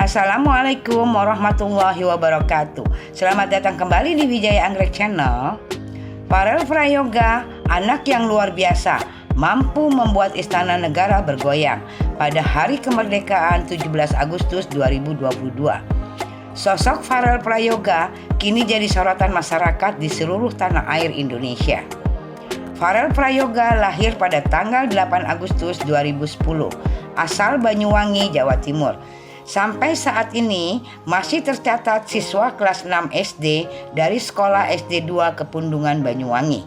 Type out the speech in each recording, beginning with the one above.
Assalamualaikum warahmatullahi wabarakatuh. Selamat datang kembali di Wijaya Anggrek Channel. Farel Prayoga, anak yang luar biasa, mampu membuat istana negara bergoyang pada hari kemerdekaan 17 Agustus 2022. Sosok Farel Prayoga kini jadi sorotan masyarakat di seluruh tanah air Indonesia. Farel Prayoga lahir pada tanggal 8 Agustus 2010, asal Banyuwangi, Jawa Timur. Sampai saat ini masih tercatat siswa kelas 6 SD dari sekolah SD 2 Kepundungan Banyuwangi.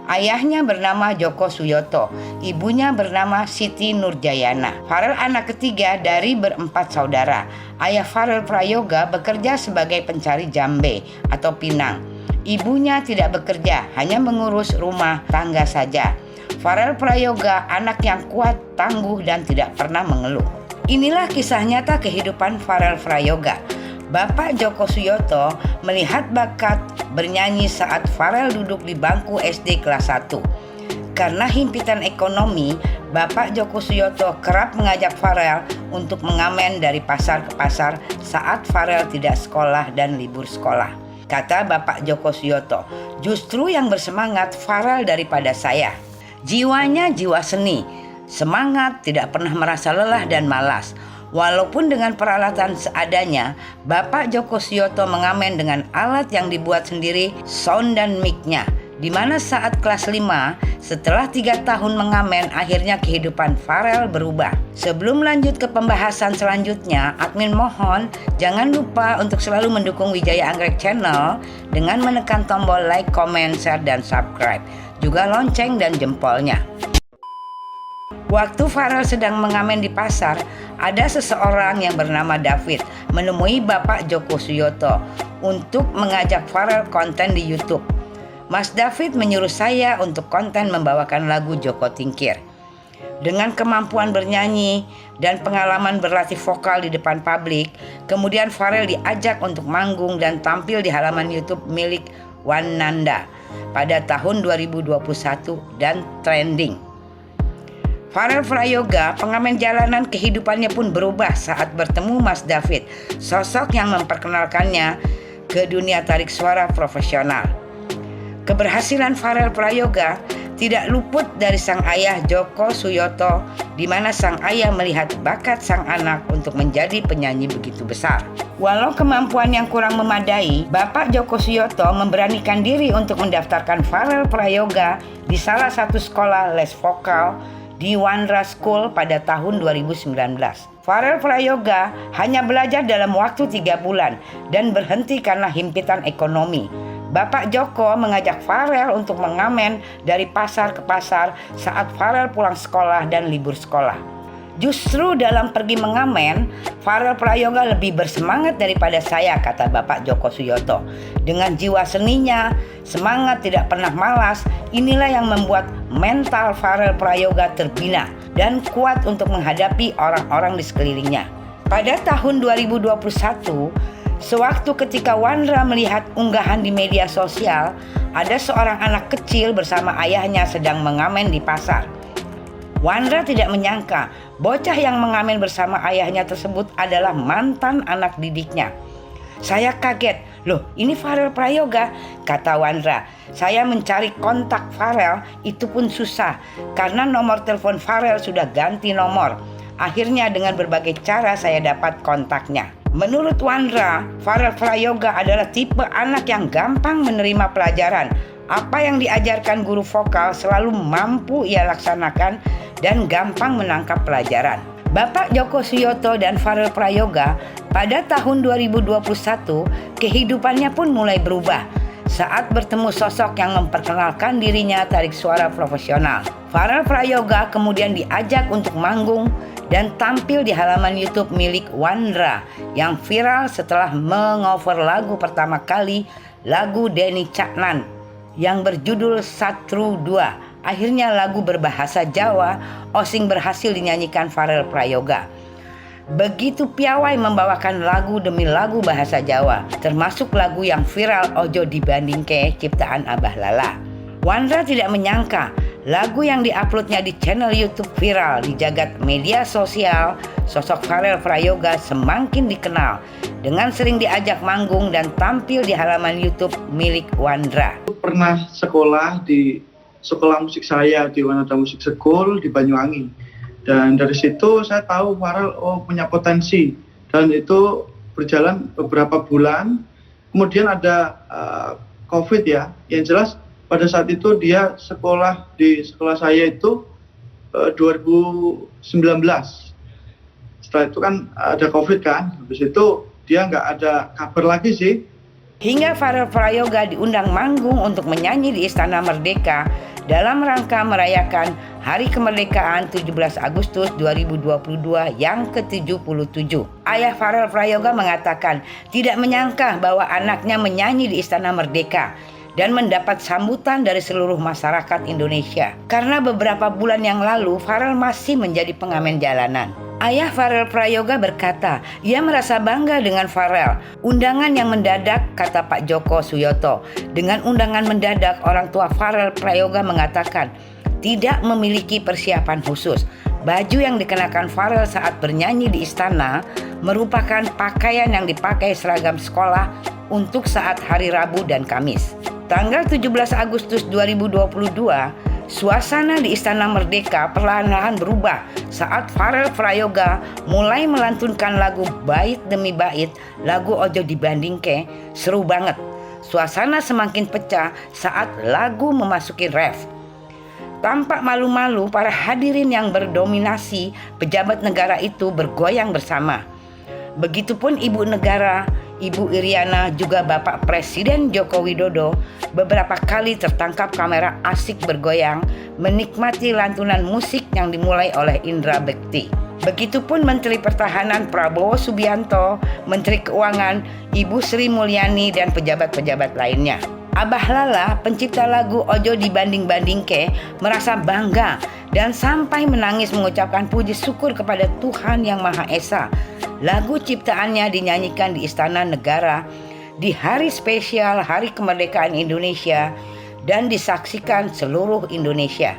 Ayahnya bernama Joko Suyoto, ibunya bernama Siti Nurjayana. Farel anak ketiga dari berempat saudara. Ayah Farel Prayoga bekerja sebagai pencari jambe atau pinang. Ibunya tidak bekerja, hanya mengurus rumah tangga saja. Farel Prayoga anak yang kuat, tangguh, dan tidak pernah mengeluh. Inilah kisah nyata kehidupan Farel Prayoga. Bapak Joko Suyoto melihat bakat bernyanyi saat Farel duduk di bangku SD kelas 1. Karena himpitan ekonomi, Bapak Joko Suyoto kerap mengajak Farel untuk mengamen dari pasar ke pasar saat Farel tidak sekolah dan libur sekolah. Kata Bapak Joko Suyoto, justru yang bersemangat Farel daripada saya. Jiwanya jiwa seni, semangat, tidak pernah merasa lelah dan malas. Walaupun dengan peralatan seadanya, Bapak Joko Suyoto mengamen dengan alat yang dibuat sendiri, sound dan mic-nya. Di mana saat kelas 5, setelah 3 tahun mengamen, akhirnya kehidupan Farel berubah. Sebelum lanjut ke pembahasan selanjutnya, admin mohon jangan lupa untuk selalu mendukung Wijaya Anggrek Channel dengan menekan tombol like, comment, share, dan subscribe. Juga lonceng dan jempolnya. Waktu Farel sedang mengamen di pasar, ada seseorang yang bernama David menemui Bapak Joko Suyoto untuk mengajak Farel konten di YouTube. Mas David menyuruh saya untuk konten membawakan lagu Joko Tingkir. Dengan kemampuan bernyanyi dan pengalaman berlatih vokal di depan publik, kemudian Farel diajak untuk manggung dan tampil di halaman YouTube milik Wananda pada tahun 2021 dan trending. Farel Prayoga, pengamen jalanan, kehidupannya pun berubah saat bertemu Mas David, sosok yang memperkenalkannya ke dunia tarik suara profesional. Keberhasilan Farel Prayoga tidak luput dari sang ayah Joko Suyoto, di mana sang ayah melihat bakat sang anak untuk menjadi penyanyi begitu besar. Walau kemampuan yang kurang memadai, Bapak Joko Suyoto memberanikan diri untuk mendaftarkan Farel Prayoga di salah satu sekolah les vokal di Wandra School pada tahun 2019. Farel Prayoga hanya belajar dalam waktu 3 bulan dan berhenti karena himpitan ekonomi. Bapak Joko mengajak Farel untuk mengamen dari pasar ke pasar saat Farel pulang sekolah dan libur sekolah. Justru dalam pergi mengamen, Farel Prayoga lebih bersemangat daripada saya, kata Bapak Joko Suyoto. Dengan jiwa seninya, semangat, tidak pernah malas, inilah yang membuat mental Farel Prayoga terbina dan kuat untuk menghadapi orang-orang di sekelilingnya. Pada tahun 2021, sewaktu ketika Wandra melihat unggahan di media sosial, ada seorang anak kecil bersama ayahnya sedang mengamen di pasar. Wandra tidak menyangka bocah yang mengamen bersama ayahnya tersebut adalah mantan anak didiknya. Saya kaget, loh ini Farel Prayoga, kata Wandra. Saya mencari kontak Farel itu pun susah karena nomor telepon Farel sudah ganti nomor. Akhirnya dengan berbagai cara saya dapat kontaknya. Menurut Wandra, Farel Prayoga adalah tipe anak yang gampang menerima pelajaran. Apa yang diajarkan guru vokal selalu mampu ia laksanakan dan gampang menangkap pelajaran. Bapak Joko Suyoto dan Farel Prayoga pada tahun 2021 kehidupannya pun mulai berubah saat bertemu sosok yang memperkenalkan dirinya tarik suara profesional. Farel Prayoga kemudian diajak untuk manggung dan tampil di halaman YouTube milik Wandra yang viral setelah mengover lagu pertama kali, lagu Denny Caknan yang berjudul Satru 2. Akhirnya lagu berbahasa Jawa, Osing, berhasil dinyanyikan Farel Prayoga. Begitu piawai membawakan lagu demi lagu bahasa Jawa, termasuk lagu yang viral Ojo Dibandingke ciptaan Abah Lala. Wandra tidak menyangka Lagu yang diuploadnya di channel YouTube viral di jagat media sosial. Sosok Farel Prayoga semakin dikenal dengan sering diajak manggung dan tampil di halaman YouTube milik Wandra. Pernah sekolah di sekolah musik saya di Wanada Music School di Banyuwangi, dan dari situ saya tahu Farel punya potensi, dan itu berjalan beberapa bulan. Kemudian ada COVID ya, yang jelas pada saat itu dia sekolah di sekolah saya itu 2019. Setelah itu kan ada COVID kan, habis itu dia nggak ada kabar lagi sih. Hingga Farel Prayoga diundang manggung untuk menyanyi di Istana Merdeka dalam rangka merayakan Hari Kemerdekaan 17 Agustus 2022 yang ke-77. Ayah Farel Prayoga mengatakan tidak menyangka bahwa anaknya menyanyi di Istana Merdeka dan mendapat sambutan dari seluruh masyarakat Indonesia. Karena beberapa bulan yang lalu Farel masih menjadi pengamen jalanan. Ayah Farel Prayoga berkata, ia merasa bangga dengan Farel. Undangan yang mendadak, kata Pak Joko Suyoto. Dengan undangan mendadak, orang tua Farel Prayoga mengatakan tidak memiliki persiapan khusus. Baju yang dikenakan Farel saat bernyanyi di istana merupakan pakaian yang dipakai seragam sekolah untuk saat hari Rabu dan Kamis. Tanggal 17 Agustus 2022, suasana di Istana Merdeka perlahan-lahan berubah saat Farel Prayoga mulai melantunkan lagu Bait Demi Bait, lagu Ojo Dibandingke. Seru banget. Suasana semakin pecah saat lagu memasuki ref. Tampak malu-malu, para hadirin yang berdominasi pejabat negara itu bergoyang bersama. Begitupun Ibu Negara, Ibu Iriana, juga Bapak Presiden Joko Widodo beberapa kali tertangkap kamera asik bergoyang menikmati lantunan musik yang dimulai oleh Indra Bekti. Begitupun Menteri Pertahanan Prabowo Subianto, Menteri Keuangan Ibu Sri Mulyani, dan pejabat-pejabat lainnya. Abah Lala, pencipta lagu Ojo Dibanding-bandingke, merasa bangga dan sampai menangis mengucapkan puji syukur kepada Tuhan Yang Maha Esa. Lagu ciptaannya dinyanyikan di Istana Negara di hari spesial Hari Kemerdekaan Indonesia dan disaksikan seluruh Indonesia.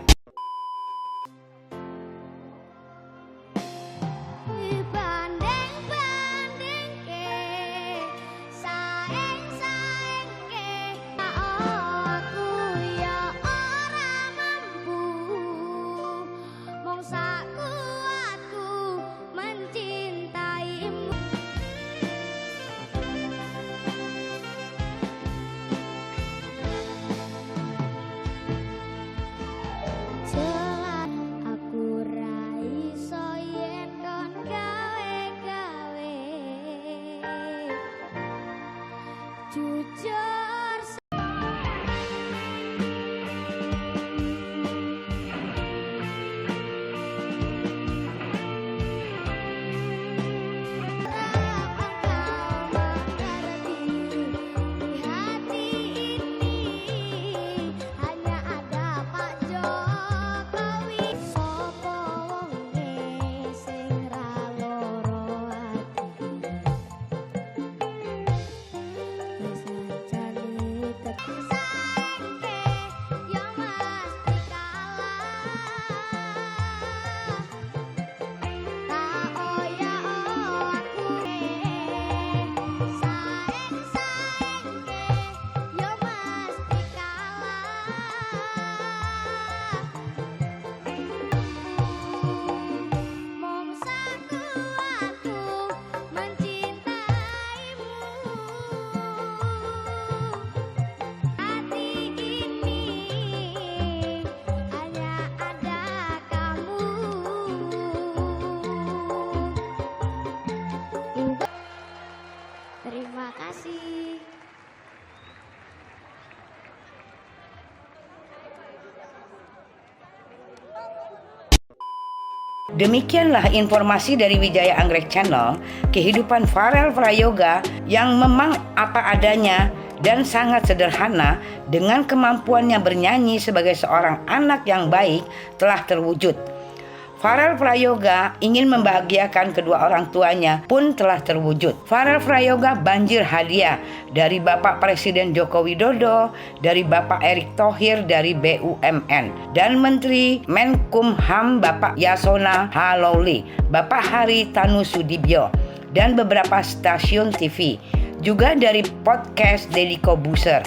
Terima kasih. Demikianlah informasi dari Wijaya Anggrek Channel, kehidupan Farel Prayoga yang memang apa adanya dan sangat sederhana dengan kemampuannya bernyanyi sebagai seorang anak yang baik telah terwujud. Farel Prayoga ingin membahagiakan kedua orang tuanya pun telah terwujud. Farel Prayoga banjir hadiah dari Bapak Presiden Joko Widodo, dari Bapak Erick Thohir dari BUMN, dan Menteri Menkumham Bapak Yasona Halouli, Bapak Hari Tanu Sudibyo, dan beberapa stasiun TV. Juga dari podcast Deddy Kobuser,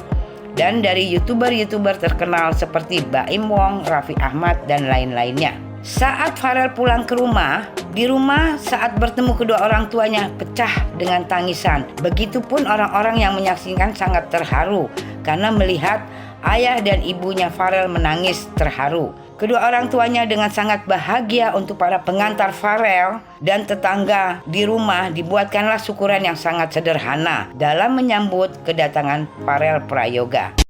dan dari YouTuber-YouTuber terkenal seperti Baim Wong, Raffi Ahmad, dan lain-lainnya. Saat Farel pulang ke rumah, di rumah saat bertemu kedua orang tuanya pecah dengan tangisan. Begitupun orang-orang yang menyaksikan sangat terharu karena melihat ayah dan ibunya Farel menangis terharu. Kedua orang tuanya dengan sangat bahagia. Untuk para pengantar Farel dan tetangga di rumah dibuatkanlah syukuran yang sangat sederhana dalam menyambut kedatangan Farel Prayoga.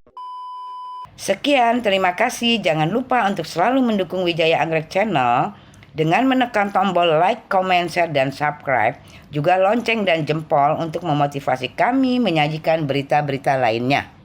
Sekian, terima kasih. Jangan lupa untuk selalu mendukung Wijaya Anggrek Channel dengan menekan tombol like, comment, share, dan subscribe. Juga lonceng dan jempol untuk memotivasi kami menyajikan berita-berita lainnya.